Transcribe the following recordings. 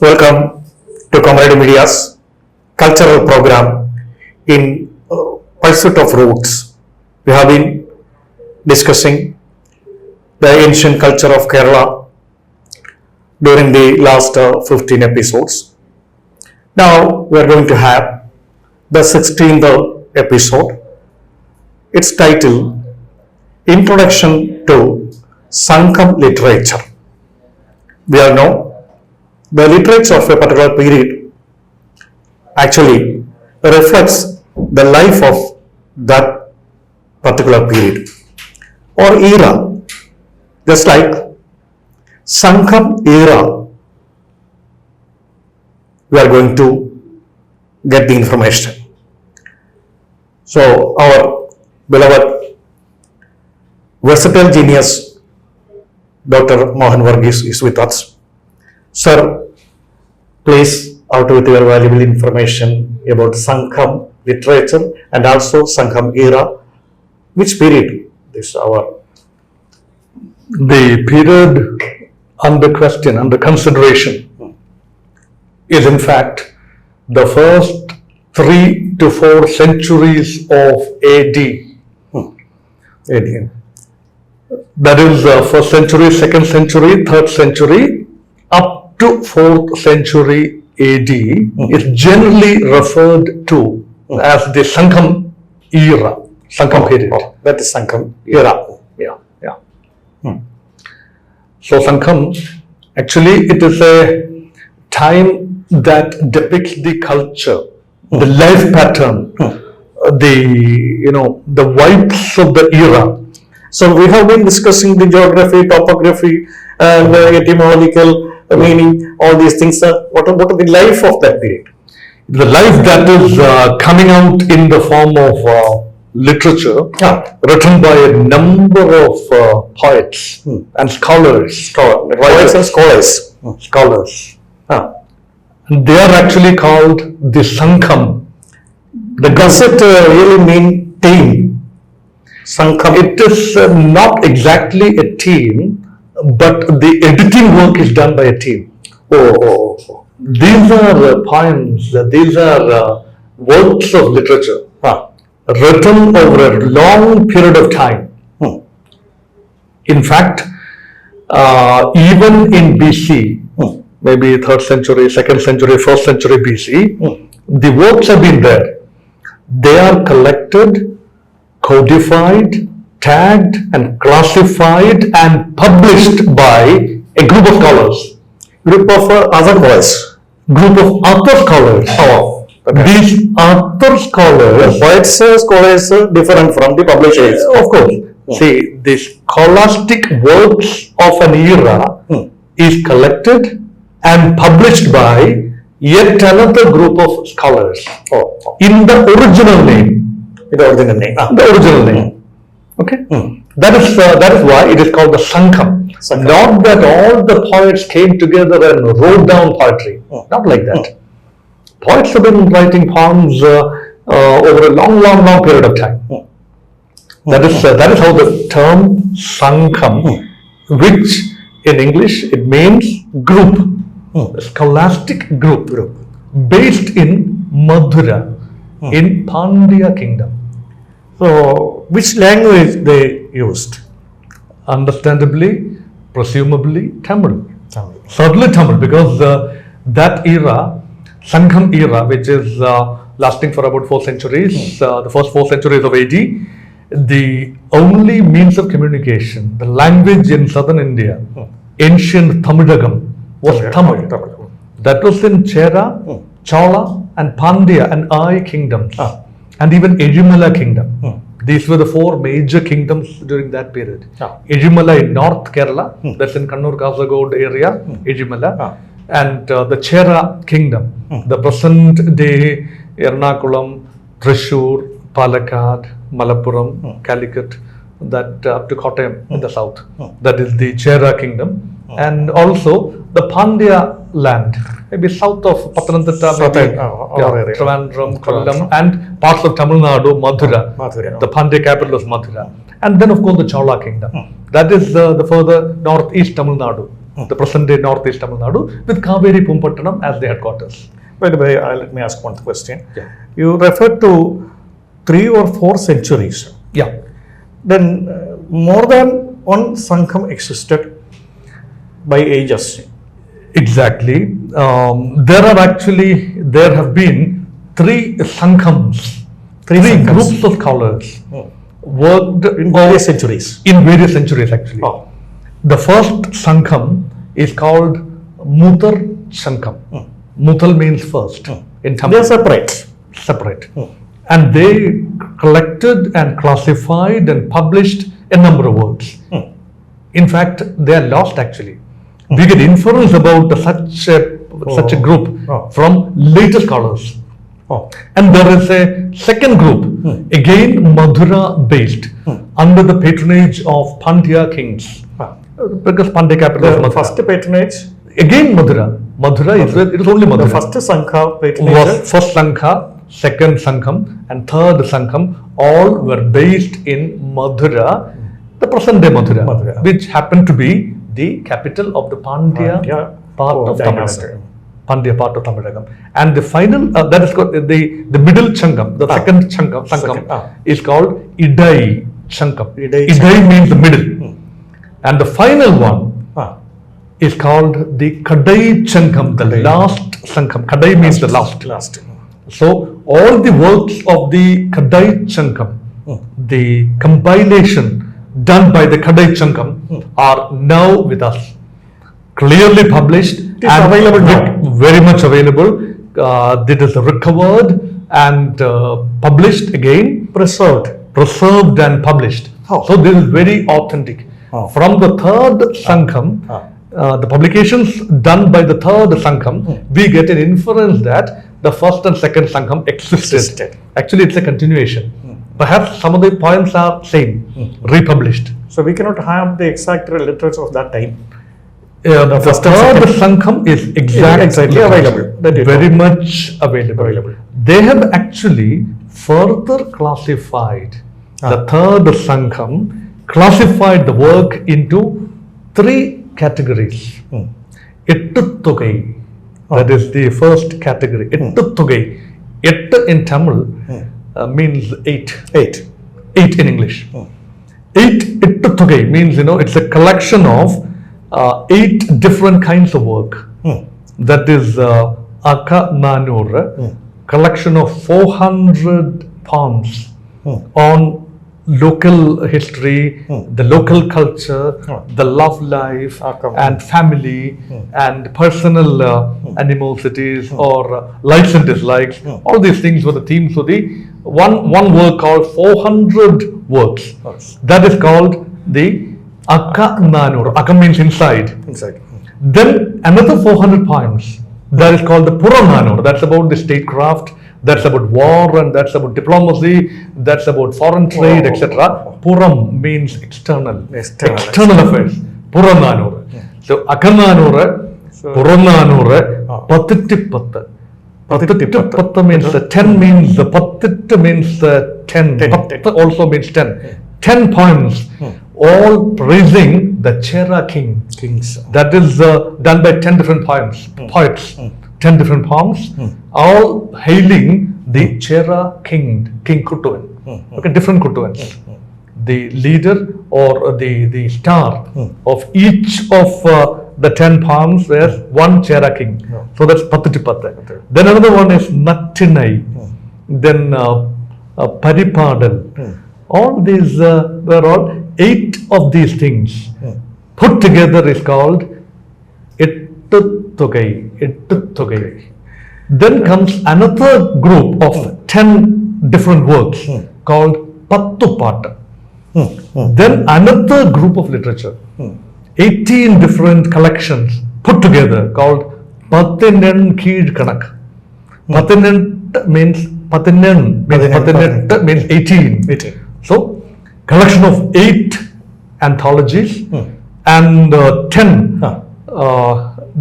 Welcome to Comrade Media's cultural program in Pursuit of Roots. We have been discussing the ancient culture of Kerala during the last 15 episodes. Now we are going to have the 16th episode. Its title, Introduction to Sangam Literature. We all know the literature of a particular period actually reflects the life of that particular period or era. Just like Sangam era, we are going to get the information. So our beloved versatile genius Dr. Mohan Varghese is with us. Sir, please out with your valuable information about Sangam literature and also Sangam era. Which period is our? The period under question, under consideration, is in fact the first 3 to 4 centuries of AD. AD. That is first century, second century, third century, up to 4th century AD is generally referred to as the Sangam era, Sangam period. That is Sangam era. Yeah. So Sangam, actually it is a time that depicts the culture, the life pattern, the vibes of the era. So we have been discussing the geography, topography, and etymological meaning, all these things. What are the life of that period? The life that is coming out in the form of literature, written by a number of poets and scholars. Poets and scholars. Scholars. They are actually called the Sangam. Does it really mean team? Sangam. It is not exactly a team, but the editing work is done by a team. These are poems, these are works of literature written over a long period of time. In fact, even in BC, maybe 3rd century, 2nd century, 1st century BC, the works have been there. They are collected, codified, tagged and classified and published by a group of scholars. Group of other scholars. Group of other scholars. These other scholars. Poets, scholars different from the publishers. Of course. See, the scholastic works of an era is collected and published by yet another group of scholars in the original name. The original name. The original name. Okay. That is why it is called the Sangam. Not that all the poets came together and wrote down poetry. Not like that. Poets have been writing poems over a long period of time. That is how the term Sangam, which in English it means group, a scholastic group, based in Mathura, in Pandya kingdom. So, which language they used? Understandably, presumably Tamil. Certainly Tamil, because that era, Sangam era, which is lasting for about 4 centuries, the first 4 centuries of AD, the only means of communication, the language in southern India, ancient Tamilagam, was Tamil. That was in Chera, Chola and Pandya and Ai kingdoms. And even Ejimala kingdom. These were the 4 major kingdoms during that period. Ejimala in North Kerala, that's in Kannur Kasaragod area, Ejimala. And the Chera kingdom, the present day Ernakulam, Thrissur, Palakkad, Malappuram, Calicut, that up to Kottayam in the south. That is the Chera kingdom. And also the Pandya land, maybe south of Pathanamthitta, Trivandrum, Kollam, and parts of Tamil Nadu, Mathura. The Pandya capital was Mathura. And then of course the Chola kingdom. That is the further northeast Tamil Nadu. the present day Northeast Tamil Nadu, with Kaveri Pumpattanam as the headquarters. By the way, let me ask one question. Yeah. You referred to 3 or 4 centuries. Yeah. Then more than one Sangham existed by ages. Exactly. There have been 3 Sanghams, 3 Sanghams. groups of scholars worked In various centuries. in various centuries actually. Oh. The first Sangham is called Muthal Sangham. Muthal means first in They Tamil. are separate. Separate. And they collected and classified and published a number of works. In fact, they are lost actually. We get inference about such a group Oh. from later scholars. Oh. And there is a second group, again Madura based, under the patronage of Pandya kings. Ah. Because Pandya capital is The Mathura. first patronage, Again Madura. Madura is it is only Madura. the first Sangha patronage. Was first Sangha, second Sangham, and third Sangham, all were based in Madura, the present day Madura, Mathura. which happened to be the capital of the Pandya Pandya part of dynasty. Tamil Nadu. Pandya part of Tamil Nadu. And the final, that is called the middle Changam, the second Changam, Second, is called Idai Changam. Idai Idai means the middle. And the final one Ah. is called the Kadai Changam, the last Sangham. Kadai means the last. Last. So all the works of the Kadai Changam, the compilation done by the Kadai Changam are now with us. Clearly published. It is available now. Very much available. It is recovered and published again, preserved and published. Oh. So this is very authentic. Oh. From the third Sangham, the publications done by the third Sangham, we get an inference that the first and second Sangham existed. Actually, it's a continuation. Perhaps some of the poems are same, republished. So we cannot have the exact literature of that time. The first and third second- Sangham is Exactly available. That is very all. much available. They have actually further classified the third Sangham, classified the work into 3 categories. Ettutogai, that is the first category. Ettutogai. Ettu in Tamil means 8. 8. 8 in English. 8 Ettutogai means, it's a collection of 8 different kinds of work. That is Aka Nanur, collection of 400 poems on local history, the local culture, the love life, and family, and personal animosities or likes and dislikes. All these things were the themes of the one work called 400 works. That is called the Akka Nanur. Akka means inside. Inside. Then another 400 poems. That is called the Purananur. That's about the statecraft. That's about war, and that's about diplomacy. That's about foreign trade, etc. Puram means external. External. Affairs. Purananur. So Akananur, Purananur, Patittipatta. Patittipatta means 10 means the Patitta means 10. Patta also means 10. 10 poems, all praising the Chera king. Kings. That is done by 10 different poets, 10 different poems, all hailing the Chera king, King Kuttuvan. Okay, different Kuttuvans. The leader or the star of each of the 10 poems is one Chera king. So that's Patittipatta. Then another one is Nattinai. Then Paripadal. All these were all 8 of these things put together is called Ettutogai. Then comes another group of 10 different works called Pattupatta. Then another group of literature, 18 different collections put together called Patinen Keed Kanak. Patinen means 18. So, collection of 8 anthologies and 10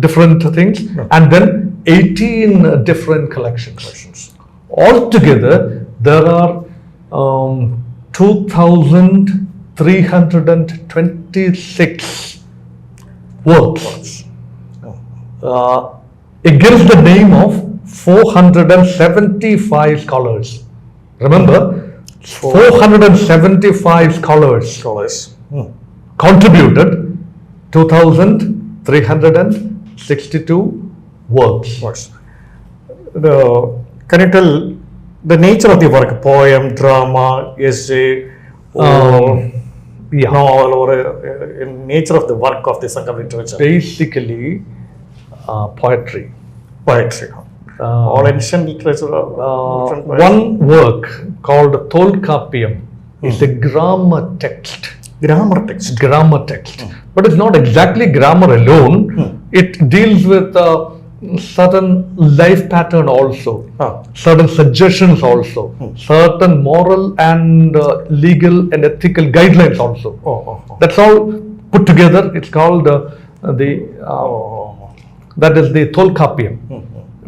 different things, and then 18 different collections. Altogether, there are 2,326 works against the name of 475 scholars. Remember, 475 scholars Scholars. contributed 2,362 works. Works. Can you tell the nature of the work? Poem, drama, essay, or Yeah. novel, or nature of the work of the Sangam literature? Basically, poetry. Poetry. All ancient literature. different poetry. One work called Tolkappiyam is a grammar text. Grammar text. Grammar text. But it's not exactly grammar alone. It deals with certain life pattern also, certain suggestions also, certain moral and legal and ethical guidelines also. That's all put together. It's called that is the Tolkappiyam.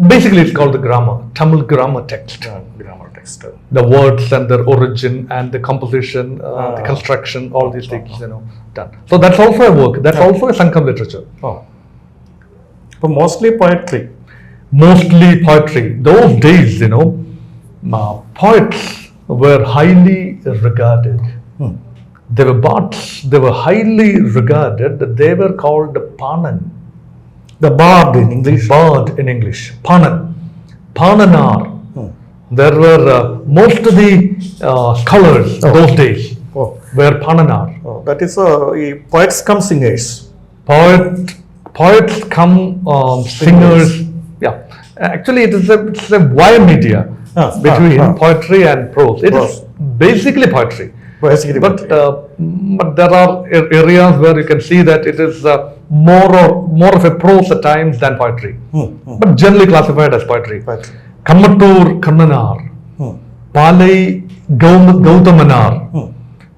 Basically, it's called the grammar, Tamil grammar text. Grammar text. The words and their origin and the composition, the construction, all these things, done. So that's also a work. That's also a Sangam literature. But mostly poetry. Mostly poetry. Those days, poets were highly regarded. They were bards. They were highly regarded. They were called Panan. The bard in English. Bard in English. Panan. Pananar. There were most of the scholars those days were Pananar. That is poets come singers. Poets come singers. Yeah. Actually, it's a wire media between poetry and prose. It is basically poetry. Basically, But there are areas where you can see that it is more of a prose at times than poetry. But generally classified as poetry. Poetry. Kammattur Kannanar, Palai Gautamanar,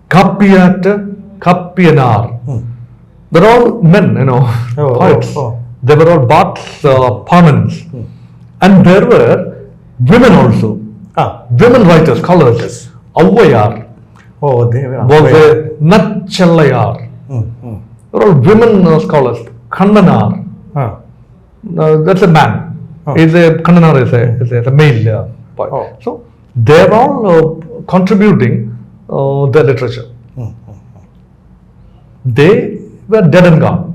Kappiyat Kappiyanar. They're all men, poets. They were all bards, Panans. And there were women also, women writers, scholars. Avvayar They were. was a Nachallayar. They're all women scholars. Kannanar, that's a man. Kannanar is a male poet. So they're all contributing the literature. They were dead and gone.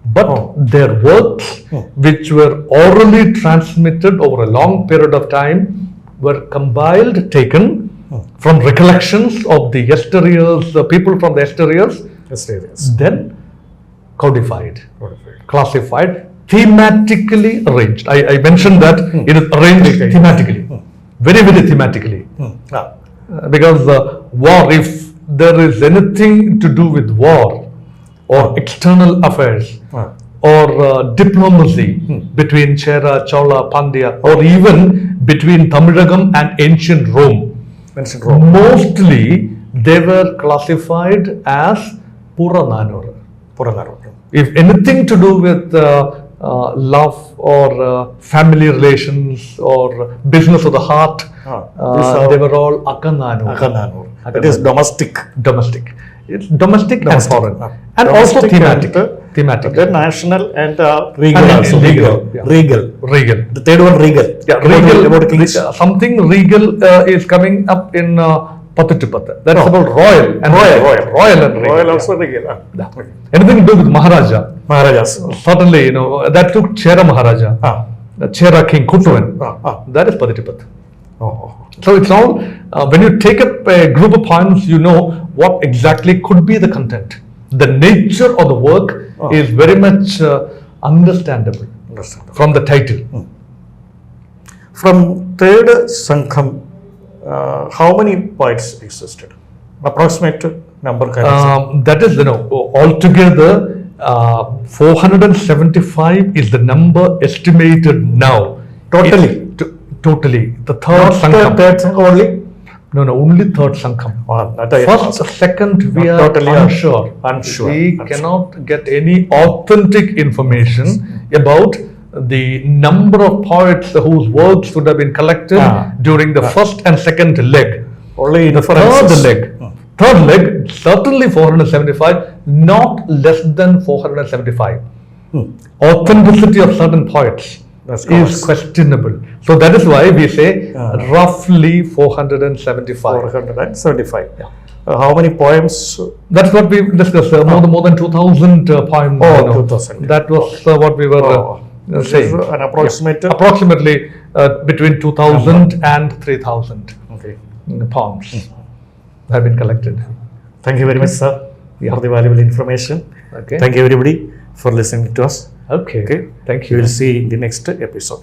But their works, which were orally transmitted over a long period of time, were compiled, taken from recollections of the yesteryears, the people from the yesteryears, then codified, classified, thematically arranged. I mentioned that it is arranged thematically, very, very thematically. Because war, if there is anything to do with war or external affairs or diplomacy between Chera, Chola, Pandya, or even between Tamilagam and ancient Rome, mostly they were classified as Purananur. If anything to do with love or family relations or business of the heart, they were all Akananur. It is domestic. It's domestic and foreign. And also thematic. The national and regal also. Legal. Regal. The third one, regal. Yeah, About kings. Something regal is coming up in Patutipata. That's about royal and regal. Royal and regal. Royal also regal. Anything to do with Maharaja. Maharajas. Certainly, that took Chera Maharaja. The Chera king, Kuttuvan. That is Patutipata. So it's all, when you take up a group of poems, you know what exactly could be the content. The nature of the work is very much understandable from the title. From third Sangam, how many poets existed? Approximate number kind of. That is, altogether 475 is the number estimated now. Totally? Totally. The third Sangam. Third Sangam only? No, only third Sangam. First, second, we are totally unsure. We unsure. cannot get any authentic information about the number of poets whose works would have been collected during the first and second leg. Only The third leg. Third leg, certainly 475, not less than 475. authenticity of certain poets That's is correct. questionable. So that is why we say Ah. roughly 475. 475. Yeah. How many poems? That's what we discussed. More than 2,000 poems. Oh, you know. 2,000. That was what we were This saying. is an approximate. Yeah. Approximately between 2,000 and 3,000 Okay. poems have been collected. Thank you very much, sir, Yeah. for the valuable information. Okay. Thank you, everybody, for listening to us. Okay. Okay. Thank We you. will see in the next episode.